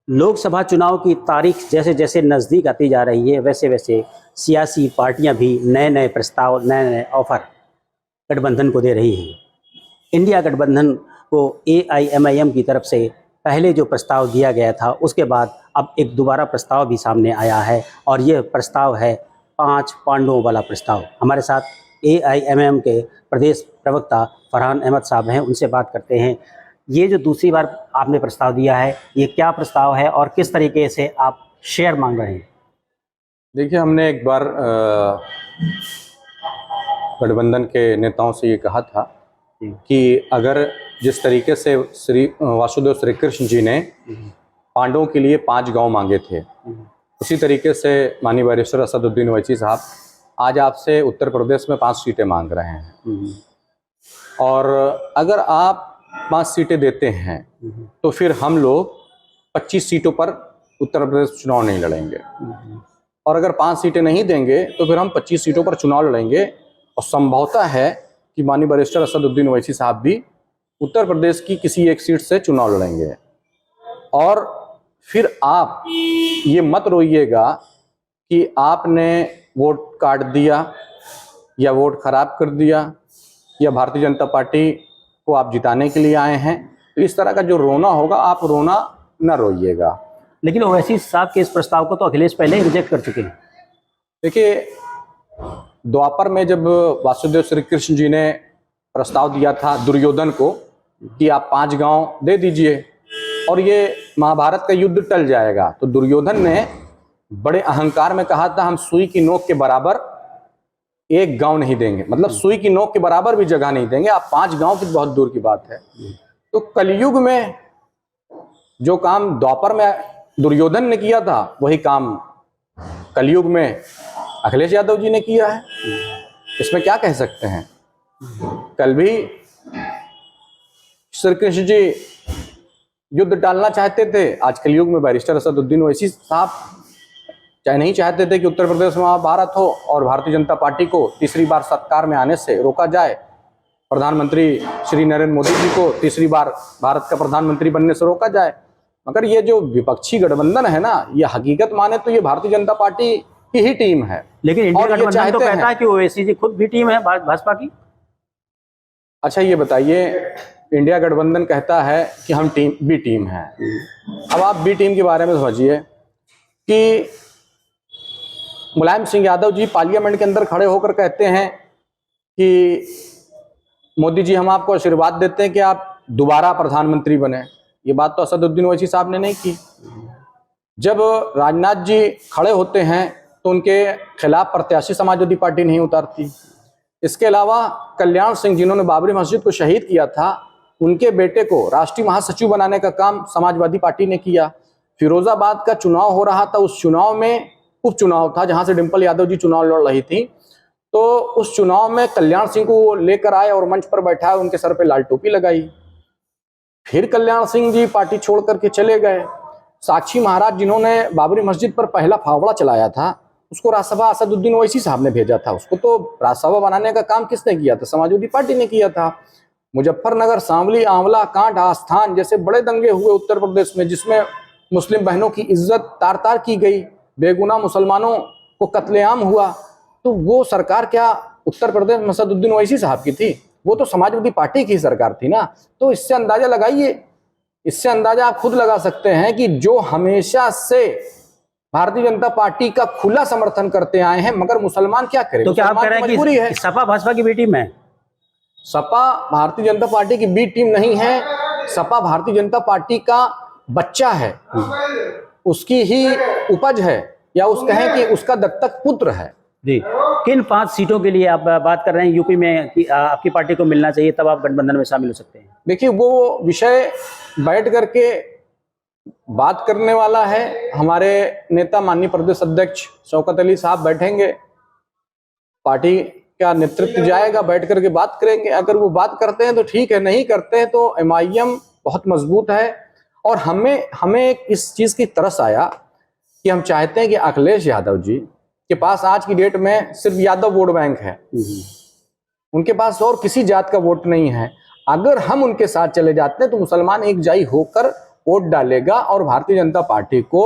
लोकसभा चुनाव की तारीख जैसे जैसे नज़दीक आती जा रही है, वैसे वैसे सियासी पार्टियां भी नए नए प्रस्ताव, नए नए ऑफर गठबंधन को दे रही हैं। इंडिया गठबंधन को AIMIM की तरफ से पहले जो प्रस्ताव दिया गया था, उसके बाद अब एक दोबारा प्रस्ताव भी सामने आया है और ये प्रस्ताव है 5 पांडवों वाला प्रस्ताव। हमारे साथ AIMIM के प्रदेश प्रवक्ता फरहान अहमद साहब हैं, उनसे बात करते हैं। ये जो दूसरी बार आपने प्रस्ताव दिया है, ये क्या प्रस्ताव है और किस तरीके से आप शेयर मांग रहे हैं? देखिए, हमने एक बार गठबंधन के नेताओं से ये कहा था कि अगर जिस तरीके से श्री वासुदेव श्री कृष्ण जी ने पांडवों के लिए 5 गांव मांगे थे, उसी तरीके से माननीय बैरिस्टर असदुद्दीन ओवैसी साहब आज आपसे उत्तर प्रदेश में 5 सीटें मांग रहे हैं। और अगर आप 5 सीटें देते हैं तो फिर हम लोग 25 सीटों पर उत्तर प्रदेश चुनाव नहीं लड़ेंगे, और अगर 5 सीटें नहीं देंगे तो फिर हम 25 सीटों पर चुनाव लड़ेंगे। और संभवतः है कि माननीय बैरिस्टर असदुद्दीन ओवैसी साहब भी उत्तर प्रदेश की किसी एक सीट से चुनाव लड़ेंगे। और फिर आप ये मत रोइएगा कि आपने वोट काट दिया या वोट खराब कर दिया या भारतीय जनता पार्टी को आप जिताने के लिए आए हैं, तो इस तरह का जो रोना होगा, आप रोना न रोइएगा। लेकिन ओवैसी साहब के इस प्रस्ताव को तो अखिलेश पहले ही रिजेक्ट कर चुके हैं। देखिए, द्वापर में जब वासुदेव श्री कृष्ण जी ने प्रस्ताव दिया था दुर्योधन को कि आप 5 गांव दे दीजिए और ये महाभारत का युद्ध टल जाएगा, तो दुर्योधन ने बड़े अहंकार में कहा था हम सुई की नोक के बराबर 1 गांव नहीं देंगे, मतलब सुई की नोक के बराबर भी जगह नहीं देंगे, आप 5 गांव की बहुत दूर की बात है। तो कलयुग में जो काम द्वापर में दुर्योधन ने किया था, वही काम कलयुग में अखिलेश यादव जी ने किया है। इसमें क्या कह सकते हैं? कल भी श्री कृष्ण जी युद्ध टालना चाहते थे, आज कलयुग में बैरिस्टर असदुद्दीन ओवैसी साहब चाहे नहीं चाहते थे कि उत्तर प्रदेश में महाभारत हो और भारतीय जनता पार्टी को तीसरी बार सरकार में आने से रोका जाए, प्रधानमंत्री श्री नरेंद्र मोदी जी को तीसरी बार भारत का प्रधानमंत्री बनने से रोका जाए। मगर ये जो विपक्षी गठबंधन है ना, ये हकीकत माने तो ये भारतीय जनता पार्टी की ही टीम है। लेकिन इंडिया गठबंधन तो कहता है कि ओवैसी जी खुद भी टीम है भाजपा की। अच्छा, ये बताइए, इंडिया गठबंधन कहता है कि हम बी टीम है। अब आप बी टीम के बारे में समझिए कि मुलायम सिंह यादव जी पार्लियामेंट के अंदर खड़े होकर कहते हैं कि मोदी जी हम आपको आशीर्वाद देते हैं कि आप दोबारा प्रधानमंत्री बने। ये बात तो असदुद्दीन ओवैसी साहब ने नहीं की। जब राजनाथ जी खड़े होते हैं तो उनके खिलाफ प्रत्याशी समाजवादी पार्टी नहीं उतारती। इसके अलावा कल्याण सिंह, जिन्होंने बाबरी मस्जिद को शहीद किया था, उनके बेटे को राष्ट्रीय महासचिव बनाने का काम समाजवादी पार्टी ने किया। फिरोजाबाद का चुनाव हो रहा था, उस चुनाव में उपचुनाव था जहां से डिंपल यादव जी चुनाव लड़ रही थी, तो उस चुनाव में कल्याण सिंह को लेकर आए और मंच पर बैठाए, उनके सर पे लाल टोपी लगाई। फिर कल्याण सिंह जी पार्टी छोड़ करके चले गए। साक्षी महाराज, जिन्होंने बाबरी मस्जिद पर पहला फावड़ा चलाया था, उसको राज्यसभा असदुद्दीन ओवैसी साहब ने भेजा था। उसको तो राज्यसभा बनाने का काम किसने किया था? समाजवादी पार्टी ने किया था। मुजफ्फरनगर, सांवली, आंवला, कांट, आस्थान जैसे बड़े दंगे हुए उत्तर प्रदेश में, जिसमें मुस्लिम बहनों की इज्जत तार तार की गई, बेगुनाह मुसलमानों को कत्लेआम हुआ, तो वो सरकार क्या उत्तर प्रदेश में असदुद्दीन ओवैसी साहब की थी? वो तो समाजवादी पार्टी की सरकार थी ना। तो इससे अंदाजा लगाइए, इससे अंदाजा आप खुद लगा सकते हैं कि जो हमेशा से भारतीय जनता पार्टी का खुला समर्थन करते आए हैं, मगर मुसलमान क्या करें? तो क्या आप कह रहे हैं कि सपा भाजपा की बी टीम है? सपा भारतीय जनता पार्टी की बी टीम नहीं है। सपा भारतीय जनता पार्टी का बच्चा है, उसकी ही उपज है, या उस कहें कि उसका दत्तक पुत्र है। जी, किन 5 सीटों के लिए आप बात कर रहे हैं यूपी में कि आपकी पार्टी को मिलना चाहिए, तब आप गठबंधन में शामिल हो सकते हैं? देखिए, वो विषय बैठ करके बात करने वाला है। हमारे नेता माननीय प्रदेश अध्यक्ष शौकत अली साहब बैठेंगे, पार्टी का नेतृत्व जाएगा, बैठ करके बात करेंगे। अगर वो बात करते हैं तो ठीक है, नहीं करते हैं तो MIM बहुत मजबूत है। और हमें इस चीज की तरस आया कि हम चाहते हैं कि अखिलेश यादव जी के पास आज की डेट में सिर्फ यादव वोट बैंक है, उनके पास और किसी जात का वोट नहीं है। अगर हम उनके साथ चले जाते हैं तो मुसलमान एकजाई होकर वोट डालेगा और भारतीय जनता पार्टी को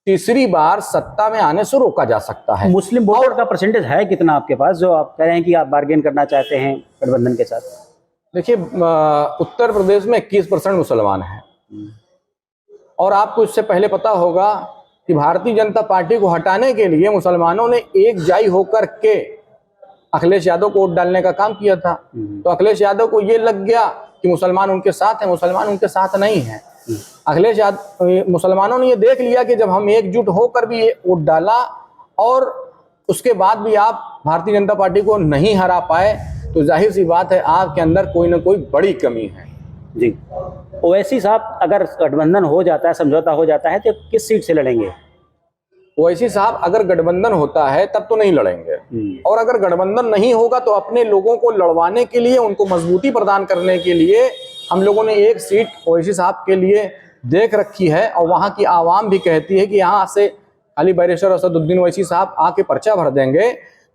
तीसरी बार सत्ता में आने से रोका जा सकता है। मुस्लिम वोटर का परसेंटेज है कितना आपके पास, जो आप कह रहे हैं कि आप बार्गेन करना चाहते हैं गठबंधन के साथ? देखिए, उत्तर प्रदेश में 21% मुसलमान हैं और आपको इससे पहले पता होगा कि भारतीय जनता पार्टी को हटाने के लिए मुसलमानों ने एकजुट होकर के अखिलेश यादव को वोट डालने का काम किया था। तो अखिलेश यादव को ये लग गया कि मुसलमान उनके साथ हैं, मुसलमान उनके साथ नहीं हैं। अखिलेश यादव, मुसलमानों ने ये देख लिया कि जब हम एकजुट होकर भी ये वोट डाला और उसके बाद भी आप भारतीय जनता पार्टी को नहीं हरा पाए, तो जाहिर सी बात है आपके अंदर कोई ना कोई बड़ी कमी है। जी, ओवैसी साहब, अगर गठबंधन हो जाता है, समझौता हो जाता है, तो किस सीट से लड़ेंगे? ओवैसी साहब, अगर गठबंधन होता है तब तो नहीं लड़ेंगे, और अगर गठबंधन नहीं होगा तो अपने लोगों को लड़वाने के लिए, उनको मजबूती प्रदान करने के लिए हम लोगों ने एक सीट ओवैसी साहब के लिए देख रखी है और वहां की आवाम भी कहती है कि यहाँ से खाली बैरिस्टर असदुद्दीन ओवैसी साहब आके पर्चा भर देंगे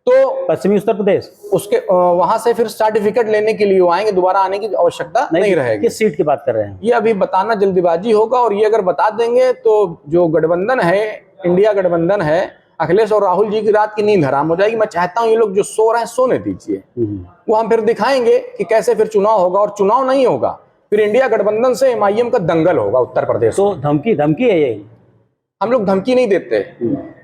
तो पश्चिमी उत्तर प्रदेश, उसके वहां से फिर सर्टिफिकेट लेने के लिए आएंगे, दोबारा आने की आवश्यकता नहीं रहेगी। किस सीट की बात कर रहे हैं? ये अभी बताना जल्दीबाजी होगा, और ये अगर बता देंगे तो जो गठबंधन है, इंडिया गठबंधन है, अखिलेश और राहुल जी की रात की नींद हराम हो जाएगी। मैं चाहता हूं ये लोग जो सो रहे हैं सोने दीजिए, वो हम फिर दिखाएंगे कि कैसे फिर चुनाव होगा, और चुनाव नहीं होगा फिर इंडिया गठबंधन से एमआईएम का दंगल होगा उत्तर प्रदेश। तो धमकी है ये? हम लोग धमकी नहीं देते,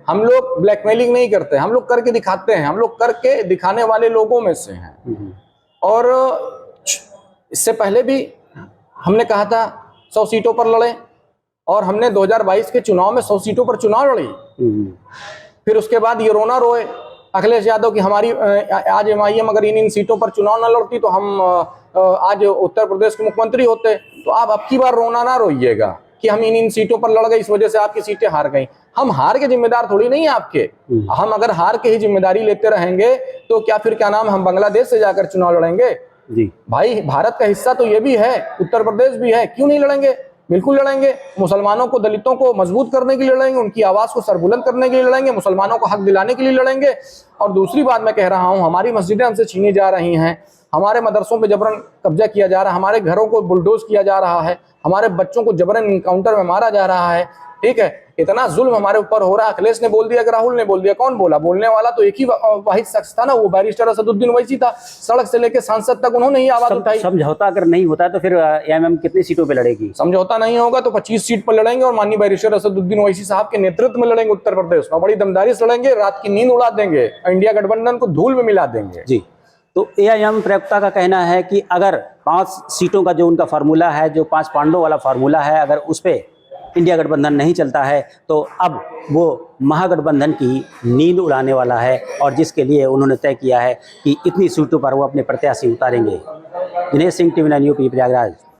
हम लोग ब्लैकमेलिंग नहीं करते, हम लोग करके दिखाते हैं, हम लोग करके दिखाने वाले लोगों में से हैं। और इससे पहले भी हमने कहा था 100 सीटों पर लड़े, और हमने 2022 के चुनाव में 100 सीटों पर चुनाव लड़ी। फिर उसके बाद ये रोना रोए अखिलेश यादव की हमारी आज एमआईएम अगर इन सीटों पर चुनाव न लड़ती तो हम आज उत्तर प्रदेश के मुख्यमंत्री होते। तो आप अब की बार रोना ना रोइएगा कि हम इन सीटों पर लड़ गए, इस वजह से आपकी सीटें हार गई। हम हार के जिम्मेदार थोड़ी नहीं है आपके। हम अगर हार के ही जिम्मेदारी लेते रहेंगे तो क्या फिर क्या नाम हम बांग्लादेश से जाकर चुनाव लड़ेंगे? जी भाई, भारत का हिस्सा तो ये भी है, उत्तर प्रदेश भी है, क्यों नहीं लड़ेंगे? बिल्कुल लड़ेंगे। मुसलमानों को, दलितों को मजबूत करने के लिए लड़ेंगे, उनकी आवाज को सरबुलंद करने के लिए लड़ेंगे, मुसलमानों को हक दिलाने के लिए लड़ेंगे। और दूसरी बात मैं कह रहा हूं, हमारी मस्जिदें हमसे छीनी जा रही हैं, हमारे मदरसों पे जबरन कब्जा किया जा रहा है, हमारे घरों को बुलडोज किया जा रहा है, हमारे बच्चों को जबरन इनकाउंटर में मारा जा रहा है। ठीक है, इतना जुल्म हमारे ऊपर हो रहा है। अखिलेश ने बोल दिया कि राहुल ने बोल दिया, कौन बोला? बोलने वाला तो एक ही वाहिद शख्स था ना, वो बैरिस्टर असदुद्दीन ओवैसी था। सड़क से लेकर सांसद तक उन्होंने ही आवाज उठाई। समझौता अगर नहीं होता तो फिर एमएम कितनी सीटों पे लड़ेगी? समझौता नहीं होगा तो 25 सीट पर लड़ेंगे, और माननीय बैरिस्टर असदुद्दीन ओवैसी साहब के नेतृत्व में लड़ेंगे उत्तर प्रदेश में। बड़ी दमदारी से लड़ेंगे, रात की नींद उड़ा देंगे, इंडिया गठबंधन को धूल में मिला देंगे। जी, तो एआईएम प्रवक्ता का कहना है कि अगर 5 सीटों का जो उनका फार्मूला है, जो 5 पांडवों वाला फार्मूला है, अगर उस पर इंडिया गठबंधन नहीं चलता है तो अब वो महागठबंधन की नींद उड़ाने वाला है, और जिसके लिए उन्होंने तय किया है कि इतनी सीटों पर वो अपने प्रत्याशी उतारेंगे। Dinesh Singh, TV9 UP, Prayagraj.